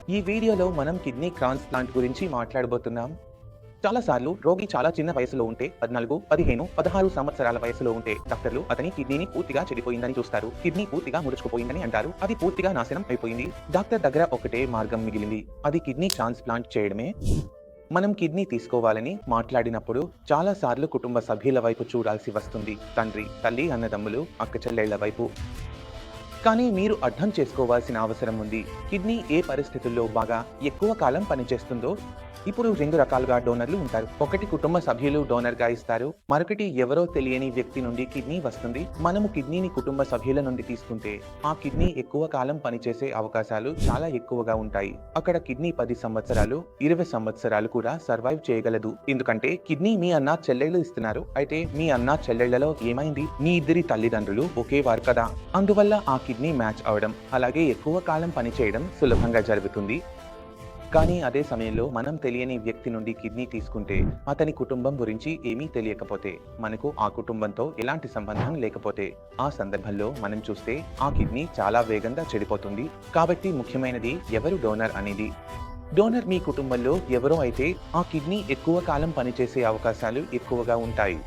ఈ వీడియోలో మనం కిడ్నీ ట్రాన్స్‌ప్లాంట్ గురించి మాట్లాడబోతున్నాం. చాలాసార్లు రోగి చాలా చిన్న వయసులో ఉంటే 14, 15, 16 సంవత్సరాల వయసులో ఉంటే డాక్టర్లు అతని కిడ్నీని పూర్తిగా చెడిపోయిందని చూస్తారు. కిడ్నీ పూర్తిగా ముడుచుకుపోయిందని అంటారు. అది పూర్తిగా నాశనం అయిపోయింది. డాక్టర్ దగ్గర ఒకటే మార్గం మిగిలింది. అది కిడ్నీ ట్రాన్స్‌ప్లాంట్ చేయడమే. మనం కిడ్నీ తీసుకోవాలని మాట్లాడినప్పుడు చాలాసార్లు కుటుంబ సభ్యుల వైపు చూడాల్సి వస్తుంది. తండ్రి, తల్లి, అన్నదమ్ములు, అక్కచెల్లెళ్ల వైపు. కానీ మీరు అర్థం చేసుకోవాల్సిన అవసరం ఉంది. కిడ్నీ ఏ పరిస్థితుల్లో బాగా ఎక్కువ కాలం పనిచేస్తుందో. ఇప్పుడు 2 రకాలుగా డోనర్లు ఉంటారు. ఒకటి కుటుంబ సభ్యులు డోనర్‌గా ఇస్తారు. మరొకటి ఎవరో తెలియని వ్యక్తి నుండి కిడ్నీ వస్తుంది. మనము కిడ్నీని కుటుంబ సభ్యుల నుండి తీసుకుంటే ఆ కిడ్నీ ఎక్కువ కాలం పనిచేసే అవకాశాలు చాలా ఎక్కువగా ఉంటాయి. అక్కడ కిడ్నీ 10 సంవత్సరాలు, 20 సంవత్సరాలు కూడా సర్వైవ్ చేయగలదు. ఎందుకంటే కిడ్నీ మీ అన్న చెల్లెళ్ళు ఇస్తున్నారు. అయితే మీ అన్న చెల్లెళ్లలో ఏమైంది? మీ ఇద్దరి తల్లిదండ్రులు ఒకేవారు కదా! అందువల్ల ఆ కిడ్నీ మ్యాచ్ అవ్వడం, అలాగే ఎక్కువ కాలం పనిచేయడం సులభంగా జరుగుతుంది. కానీ అదే సమయంలో మనం తెలియని వ్యక్తి నుండి కిడ్నీ తీసుకుంటే, అతని కుటుంబం గురించి ఏమీ తెలియకపోతే, మనకు ఆ కుటుంబంతో ఎలాంటి సంబంధం లేకపోతే, ఆ సందర్భంలో మనం చూస్తే ఆ కిడ్నీ చాలా వేగంగా చెడిపోతుంది. కాబట్టి ముఖ్యమైనది ఎవరు డోనర్ అనేది. డోనర్ మీ కుటుంబంలో ఎవరో అయితే ఆ కిడ్నీ ఎక్కువ కాలం పనిచేసే అవకాశాలు ఎక్కువగా ఉంటాయి.